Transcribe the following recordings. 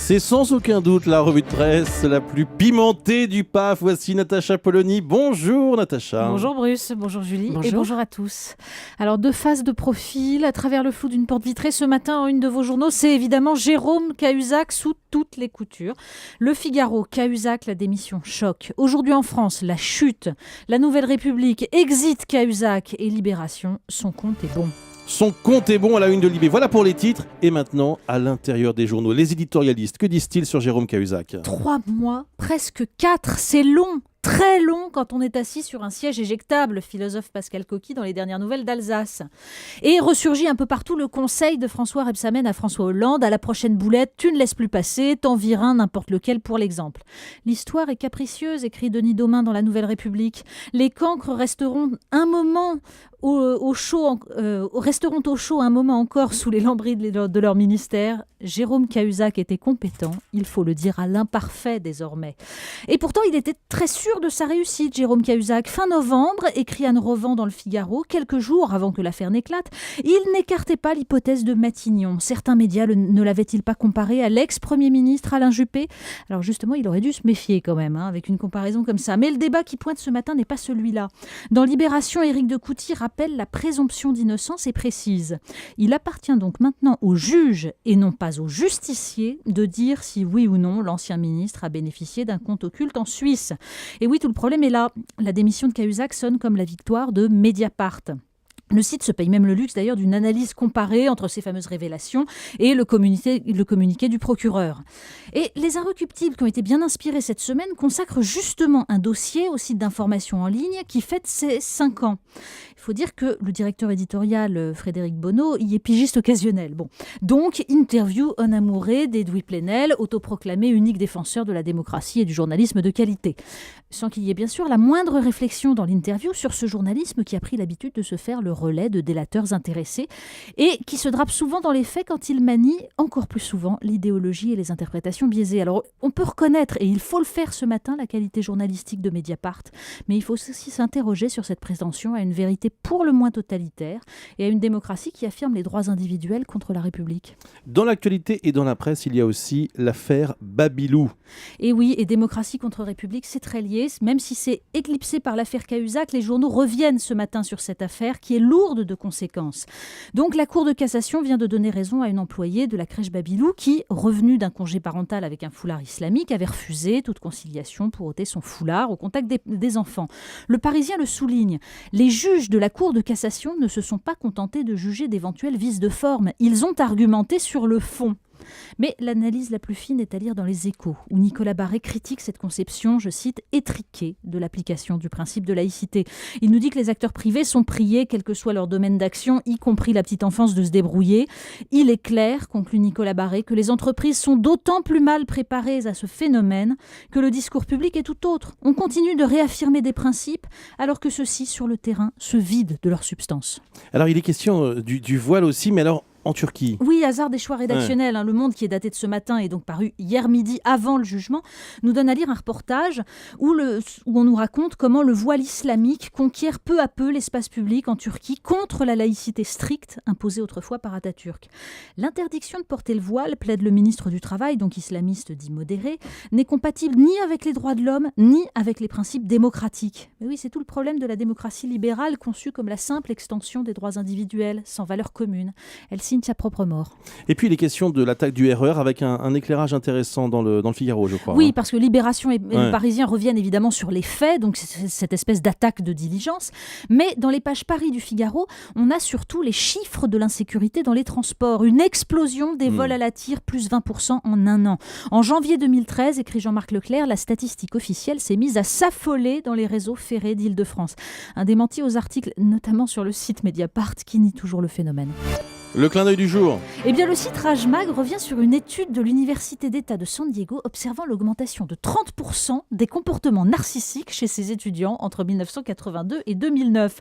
C'est sans aucun doute la revue de presse la plus pimentée du PAF. Voici Natacha Polony. Bonjour Natacha. Bonjour Bruce, bonjour Julie bonjour. Et bonjour à tous. Alors deux faces de profil à travers le flou d'une porte vitrée ce matin en une de vos journaux, c'est évidemment Jérôme Cahuzac sous toutes les coutures. Le Figaro, Cahuzac, la démission choc. Aujourd'hui en France, la chute. La Nouvelle République, exit Cahuzac et Libération, son compte est bon. Son compte est bon à la une de Libé. Voilà pour les titres. Et maintenant, à l'intérieur des journaux, les éditorialistes, que disent-ils sur Jérôme Cahuzac ? 3 mois, presque 4, c'est long. Très long quand on est assis sur un siège éjectable, philosophe Pascal Coquy dans les dernières nouvelles d'Alsace. Et ressurgit un peu partout le conseil de François Rebsamen à François Hollande, à la prochaine boulette, tu ne laisses plus passer, t'en vires un n'importe lequel pour l'exemple. L'histoire est capricieuse, écrit Denis Domain dans la Nouvelle République. Les cancres resteront un moment au chaud un moment encore sous les lambris de leur ministère. Jérôme Cahuzac était compétent, il faut le dire à l'imparfait désormais. Et pourtant, il était très sûr de sa réussite, Jérôme Cahuzac. Fin novembre, écrit Anne Revent dans le Figaro, quelques jours avant que l'affaire n'éclate, il n'écartait pas l'hypothèse de Matignon. Certains médias ne l'avaient-ils pas comparé à l'ex-premier ministre Alain Juppé ? Alors justement, il aurait dû se méfier quand même, avec une comparaison comme ça. Mais le débat qui pointe ce matin n'est pas celui-là. Dans Libération, Éric de Couty rappelle la présomption d'innocence et précise. Il appartient donc maintenant au juge et non pas au justicier de dire si oui ou non l'ancien ministre a bénéficié d'un compte occulte en Suisse. Et oui, tout le problème est là. La démission de Cahuzac sonne comme la victoire de Mediapart. Le site se paye même le luxe d'ailleurs d'une analyse comparée entre ces fameuses révélations et le communiqué du procureur. Et les inrecuptibles qui ont été bien inspirés cette semaine consacrent justement un dossier au site d'information en ligne qui fête ses 5 ans. Il faut dire que le directeur éditorial Frédéric Bonneau y est pigiste occasionnel. Bon. Donc, interview en amouré d'Edoui Plenel, autoproclamé unique défenseur de la démocratie et du journalisme de qualité. Sans qu'il y ait bien sûr la moindre réflexion dans l'interview sur ce journalisme qui a pris l'habitude de se faire le relais de délateurs intéressés et qui se drape souvent dans les faits quand il manie encore plus souvent l'idéologie et les interprétations biaisées. Alors, on peut reconnaître, et il faut le faire ce matin, la qualité journalistique de Mediapart, mais il faut aussi s'interroger sur cette prétention à une vérité pour le moins totalitaire et à une démocratie qui affirme les droits individuels contre la République. Dans l'actualité et dans la presse, il y a aussi l'affaire Babilou. Et oui, et démocratie contre République, c'est très lié. Même si c'est éclipsé par l'affaire Cahuzac, les journaux reviennent ce matin sur cette affaire qui est lourde de conséquences. Donc la Cour de cassation vient de donner raison à une employée de la crèche Babilou qui, revenue d'un congé parental avec un foulard islamique, avait refusé toute conciliation pour ôter son foulard au contact des enfants. Le Parisien le souligne. Les juges de la Cour de cassation ne se sont pas contentés de juger d'éventuels vices de forme. Ils ont argumenté sur le fond. Mais l'analyse la plus fine est à lire dans Les Échos, où Nicolas Barré critique cette conception, je cite, étriquée de l'application du principe de laïcité. Il nous dit que les acteurs privés sont priés, quel que soit leur domaine d'action, y compris la petite enfance, de se débrouiller. Il est clair, conclut Nicolas Barré, que les entreprises sont d'autant plus mal préparées à ce phénomène que le discours public est tout autre. On continue de réaffirmer des principes alors que ceux-ci, sur le terrain, se vident de leur substance. Alors, il est question du voile aussi, mais alors en Turquie. Oui, hasard des choix rédactionnels. Le Monde, qui est daté de ce matin et donc paru hier midi avant le jugement, nous donne à lire un reportage où on nous raconte comment le voile islamique conquiert peu à peu l'espace public en Turquie contre la laïcité stricte imposée autrefois par Atatürk. L'interdiction de porter le voile, plaide le ministre du Travail, donc islamiste dit modéré, n'est compatible ni avec les droits de l'homme, ni avec les principes démocratiques. Mais oui, c'est tout le problème de la démocratie libérale conçue comme la simple extension des droits individuels, sans valeur commune. Elle signe sa propre mort. Et puis, il est question de l'attaque du RER avec un éclairage intéressant dans le Figaro, je crois. Oui, parce que Libération et le Parisien reviennent évidemment sur les faits, donc c'est cette espèce d'attaque de diligence. Mais dans les pages Paris du Figaro, on a surtout les chiffres de l'insécurité dans les transports. Une explosion des vols à la tire, plus 20% en un an. En janvier 2013, écrit Jean-Marc Leclerc, la statistique officielle s'est mise à s'affoler dans les réseaux ferrés d'Île-de-France. Un démenti aux articles, notamment sur le site Mediapart, qui nie toujours le phénomène. Le clin d'œil du jour. Eh bien, le site RageMag revient sur une étude de l'Université d'État de San Diego observant l'augmentation de 30% des comportements narcissiques chez ses étudiants entre 1982 et 2009.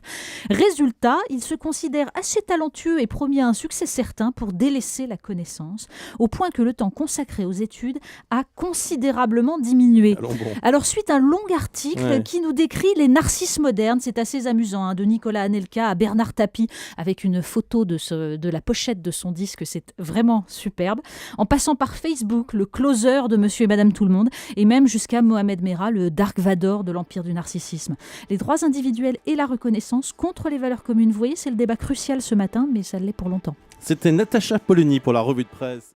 Résultat, ils se considèrent assez talentueux et promis à un succès certain pour délaisser la connaissance, au point que le temps consacré aux études a considérablement diminué. Alors, suite un long article qui nous décrit les narcisses modernes, c'est assez amusant, de Nicolas Anelka à Bernard Tapie, avec une photo de la pochette de son disque, c'est vraiment superbe. En passant par Facebook, le closer de Monsieur et Madame Tout-le-Monde, et même jusqu'à Mohamed Merah, le Dark Vador de l'Empire du narcissisme. Les droits individuels et la reconnaissance contre les valeurs communes. Vous voyez, c'est le débat crucial ce matin, mais ça l'est pour longtemps. C'était Natacha Polony pour la revue de presse.